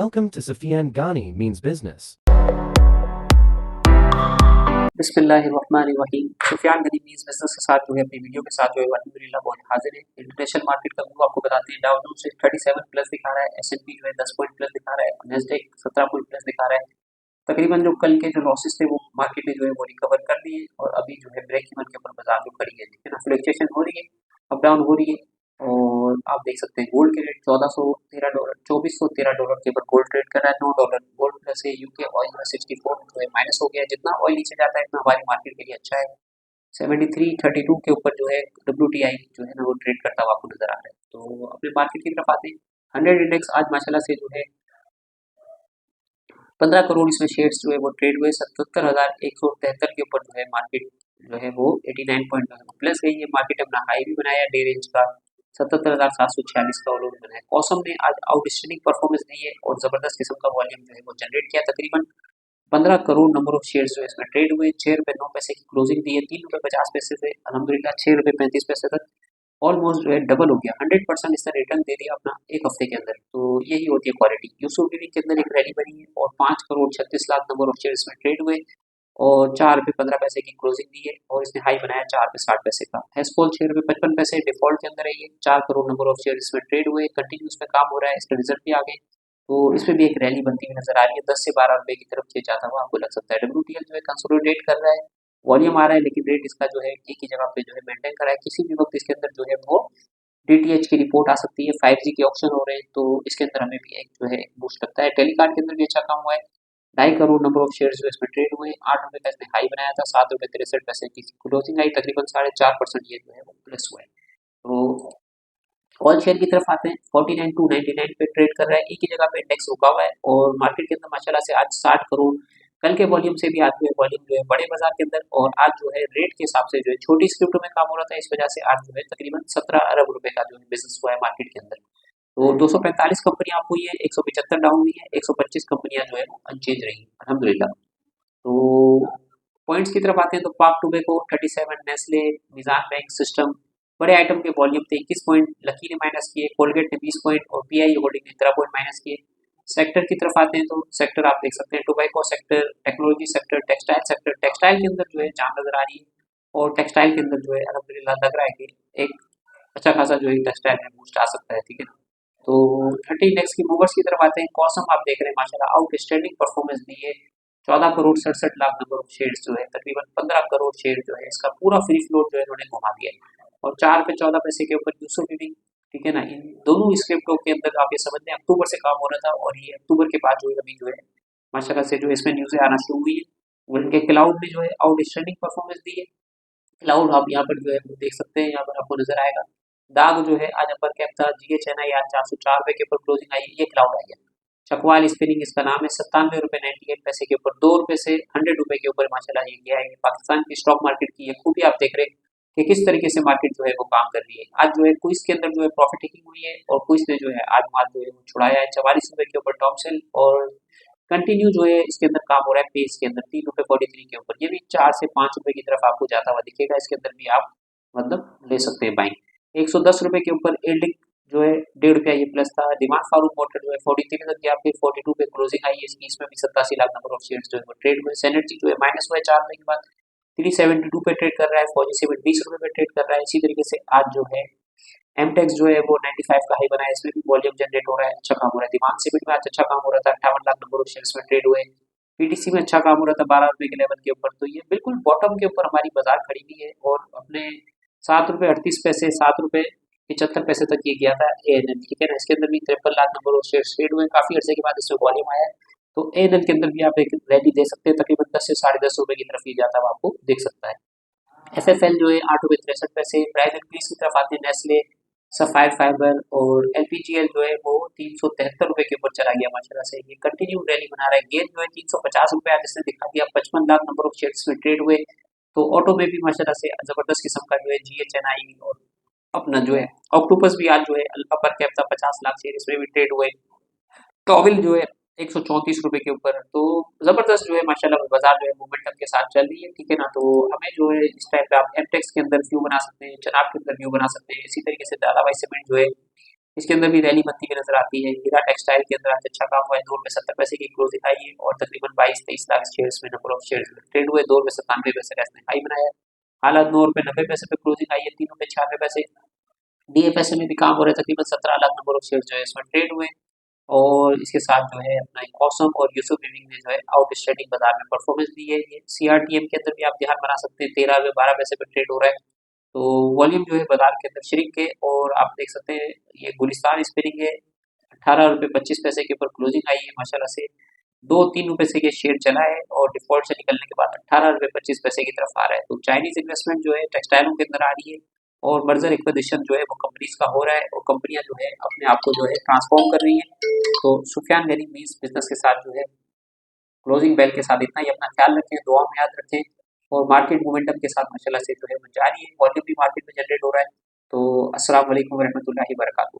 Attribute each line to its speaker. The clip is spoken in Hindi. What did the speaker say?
Speaker 1: Welcome to Sufyan Ghani Means Business.
Speaker 2: बिस्मिल्लाहिर्रहमानिर्रहीम। सुफियान गनी मीन्स बिजनेस के साथ जो है अपनी वीडियो के साथ जो है अल्हम्दुलिल्लाह बहुत हाजिर है। इंटरनेशनल मार्केट का व्यू आपको बताते हैं। डाउ जोन्स 37 प्लस दिखा रहा है, एसएनपी जो है 10 पॉइंट प्लस दिखा रहा है, नेस्डैक 17 पॉइंट प्लस दिखा रहा है। तकरीबन जो कल के जो लॉसेस थे वो मार्केट ने जो है वो रिकवर कर लिए और अभी जो है ब्रेक इवन के ऊपर बाजार जो खड़ी है, ठीक है ना, फ्लक्चुएशन हो रही है, अप डाउन हो रही है। और आप देख सकते हैं गोल्ड के रेट $1413 $2413 के ऊपर गोल्ड ट्रेड कर रहा है। $9 गोल्ड प्लस है। यूके ऑयल में 64 जो है माइनस हो गया। जितना ऑयल नीचे जाता है इतना हमारी मार्केट के लिए अच्छा है। 7332 के ऊपर जो है WTI जो है ना वो ट्रेड करता हुआ आपको नजर आ रहा है। तो अपने मार्केट की तरफ आते हैं। 100 इंडेक्स आज माशाल्लाह से जो है 15 करोड़ इसमें शेयर्स जो है वो ट्रेड हुए। 77,173 के ऊपर जो है मार्केट जो है वो 89 पॉइंट प्लस गई है। मार्केट अपना हाई भी बनाया डे रेंज का 77,746 का लोन बनाया। कॉसम ने आज आउटस्टैंडिंग परफॉर्मेंस दी है और जबरदस्त किस्म का वॉल्यूम जो है वो जनरेट किया। तकरीबन 15 करोड़ नंबर ऑफ शेयर्स जो है इसमें ट्रेड हुए। ₹6.9 की क्लोजिंग दी है। ₹3.50 से अलहमदुलिल्लाह ₹6.35 तक ऑलमोस्ट जो है डबल हो गया। 100% इसने रिटर्न दे दिया अपना एक हफ्ते के अंदर। तो यही होती है क्वालिटी। यूसुफ लिविंग के अंदर एक रैली बनी है और 5 crore 36 lakh number of share इसमें ट्रेड हुए और ₹4.15 की क्लोजिंग दी है और इसने हाई बनाया ₹4.60 का। हेस्पोल ₹6.55 डिफॉल्ट के अंदर है। ये 4 करोड़ नंबर ऑफ शेयर इसमें ट्रेड हुए। कंटिन्यू इसमें काम हो रहा है, इसके रिजल्ट भी आ गए। तो इसमें भी एक रैली बनती हुई नजर आ रही है। 10 से ₹12 की तरफ ये जाता हुआ आपको लग सकता है। WTL जो है कंसोलिडेट कर रहा है, वॉल्यूम आ रहा है, लेकिन रेट इसका जो है एक ही जगह पे जो है मेंटेन कर रहा है। किसी भी वक्त इसके अंदर जो है वो DTH की रिपोर्ट आ सकती है। 5G के ऑप्शन हो रहे हैं तो इसके अंदर हमें भी एक जो है बूस्ट लगता है। टेलीकार्ड के अंदर भी अच्छा काम हुआ है। 2.5 करोड़ नंबर ऑफ शेयर्स जो इसमें ट्रेड हुए। ₹8 का इसने हाई बनाया था। ₹7.63 की क्लोजिंग आई। तकरीबन 4.5% ये जो है वो प्लस हुआ है। तो ऑल शेयर की तरफ आते हैं। 49 टू 99 पे ट्रेड कर रहा है। एक ही जगह पे इंडेक्स रुका हुआ है और मार्केट के अंदर माशाल्लाह से आज 60 करोड़ कल के वॉल्यूम से भी आज जो है वॉल्यूम जो है बड़े बाजार के अंदर और आज जो है रेट के हिसाब से जो है छोटी स्क्रिप्ट में काम हो रहा था। इस वजह से आज जो है तकरीबन 17 अरब रुपए का जो है बिजनेस हुआ है मार्केट के अंदर। तो 245 कंपनियां अप हुई है, 175 डाउन हुई है, 125 कंपनियां जो है अनचेंज रही अल्हम्दुलिल्लाह। तो पॉइंट्स की तरफ आते हैं तो पाक टोबैको 37, नेस्ले, निजाम बैंक सिस्टम बड़े आइटम के वॉल्यूम थे। 21 पॉइंट लकी ने माइनस किए, कोलगेट ने 20 पॉइंट और पीआई होल्डिंग ने 13 पॉइंट माइनस किए। सेक्टर की तरफ आते हैं तो सेक्टर आप देख सकते हैं tobacco sector, technology sector, textile sector. Textile के अंदर जो है जान नजर आ रही है और टेक्सटाइल के अंदर जो है अल्हम्दुलिल्लाह लग रहा है कि एक अच्छा खासा जो है टेक्सटाइल में बूस्ट आ सकता है, ठीक है। तो 30 इंडेक्स की मूवर्स की तरफ आते हैं। कॉसम आप देख रहे हैं माशाल्लाह आउटस्टैंडिंग परफॉर्मेंस दी है। 14 crore 67 lakh number of shares जो है तकरीबन 15 करोड़ शेयर जो है इसका पूरा फ्री फ्लोट जो है इन्होंने घुमा दिया है और ₹4.14 के ऊपर यूसुफ लिविंग, ठीक है ना। इन दोनों स्क्रिप्टों के अंदर आप ये समझ लें अक्टूबर से काम हो रहा था और ये अक्टूबर के बाद जो है अभी जो है माशाल्लाह से जो इसमें न्यूज़ें आना शुरू हुई है। और इनके क्लाउड में जो है आउटस्टैंडिंग परफॉर्मेंस दी है। क्लाउड आप यहाँ पर जो है वो देख सकते हैं, यहाँ पर आपको नजर आएगा। दाग जो है आज अपर कैप था। GHNI आज ₹404 के ऊपर क्लोजिंग आई। ये क्लाउड आई है। चकवाल स्पिनिंग इसका नाम है। ₹97.98 के ऊपर ₹2 से ₹100 के ऊपर माशाल्लाह ये गया है। पाकिस्तान की स्टॉक मार्केट की ये खूबी आप देख रहे हैं कि किस तरीके से मार्केट जो है वो काम कर रही है। आज जो है क्विज के अंदर जो है प्रॉफिट टेकिंग हुई है और क्विज ने जो है आज माल जो है वो छुड़ाया है। ₹44 के ऊपर टॉप सेल और कंटिन्यू जो है इसके अंदर काम हो रहा है पेस के अंदर ₹3.43 के ऊपर। ये भी ₹4 से ₹5 की तरफ आपको जाता हुआ दिखेगा। इसके अंदर भी आप मतलब ले सकते हैं बाइंग। ₹110 के ऊपर एल्डिक जो है ₹1.5 ये प्लस था। डिमांड फारूक मोटर जो है 43 तक गया, फिर 42 पे क्लोजिंग आई है इसकी। इसमें भी 87 लाख नंबर ऑफ शेयर्स जो है वो ट्रेड हुए। सेनेटरी जो है माइनस हुआ है 4 महीने के बाद 372 पे ट्रेड कर रहा है। फौजी सीमेंट ₹20 पे ट्रेड कर रहा है। इसी तरीके से आज जो है एमटेक्स जो है वो 95 का हाई बना है। इसमें भी वॉल्यूम जनरेट हो रहा है, अच्छा काम हो रहा है। दिमाग सीमेंट में आज अच्छा काम हो रहा था। 58 लाख नंबर ऑफ शेयर्स में ट्रेड हुए। पीटीसी में अच्छा काम हो रहा था ₹12 के लेवल के ऊपर। तो ये बिल्कुल बॉटम के ऊपर हमारी बाजार खड़ी हुई है और अपने ₹7.38 ₹7.75 तक ये गया था ANL, ठीक है ना। इसके अंदर भी 53 lakh number of shares trade हुए। काफी अर्से के बाद इसमें वॉल्यूम आया है। तो ANL के अंदर भी आप एक रैली दे सकते हैं। तकरीबन 10 से ₹10.5 की तरफ ये जाता हुआ आपको देख सकता है। FFL जो है ₹8.63। प्राइस इंक्रीज की तरफ आते हैं। नेस्ले, सफायर फाइबर और LPGL जो है वो ₹373 के ऊपर चला गया माशाल्लाह से। ये कंटिन्यू रैली बना रहा है। गेल जो है ₹350 आज इसने दिखा दिया। 55 लाख नंबर ऑफ शेयर्स में ट्रेड हुए। तो ऑटो में भी माशाल्लाह से जबरदस्त किस्म का जो है GHNI और अपना जो है ऑक्टोपस भी आज जो है अपर कैप था। 50 लाख शेयर इसमें भी ट्रेड हुए। टॉविल जो है ₹134 के ऊपर। तो जबरदस्त जो है माशाल्लाह बाजार जो है मोमेंटम के साथ चल रही है, ठीक है ना। तो हमें जो है इस टाइप पे आप एमटेक्स के अंदर व्यू बना सकते हैं, चनाब के अंदर व्यू बना सकते हैं। इसी तरीके से दादाभाई सीमेंट जो है इसके अंदर भी रैली बनती हुई नजर आती है। हीरा टेक्सटाइल के अंदर आज अच्छा काम हुआ है, 2 रुपये 70 पैसे की क्लोजिंग आई है और तकरीबन 22-23 लाख शेयर्स में नंबर ऑफ शेयर्स ट्रेड हुए। 2 रुपये 97 पैसे का इसने हाई बनाया है। हाल 9 रुपये 90 पैसे पे क्लोजिंग आई है, 3 रुपये 96 पैसे। डीएफएसए में भी काम हो रहा है, तकरीबन 17 लाख नंबर ऑफ शेयर जो है इसमें ट्रेड हुए। और इसके साथ जो है अपना कॉसम और यूसुफ लिविंग ने जो है आउटस्टैंडिंग बाजार में परफॉर्मेंस दी है। ये सीआरटीएम के अंदर भी आप ध्यान बना सकते हैं, 13 रुपये 12 पैसे पे ट्रेड हो रहा है। तो वॉल्यूम जो है बाजार के अंदर श्रिंक है और आप देख सकते हैं ये गुलिस्तान स्पिनिंग है, 18 रुपये 25 पैसे के ऊपर क्लोजिंग आई है माशाल्लाह से। 2-3 रुपए से ये शेयर चला है और डिफॉल्ट से निकलने के बाद 18 रुपये 25 पैसे की तरफ आ रहा है। तो चाइनीज इन्वेस्टमेंट जो है टेक्सटाइलों के अंदर आ रही है और मर्जर एक्विजिशन जो है वो कंपनीज का हो रहा है और कंपनियां जो है अपने आप को जो है ट्रांसफॉर्म कर रही हैं। तो सुफियान गनी मीन्स बिजनेस के साथ जो है क्लोजिंग बेल के साथ इतना ही। अपना ख्याल रखें, दुआ में याद रखें और मार्केट मोमेंटम के साथ माशाल्लाह से जो है वो जारी है, वॉल्यूम भी मार्केट में जनरेट हो रहा है। तो अस्सलाम वालेकुम रहमतुल्लाहि व बरकातहू।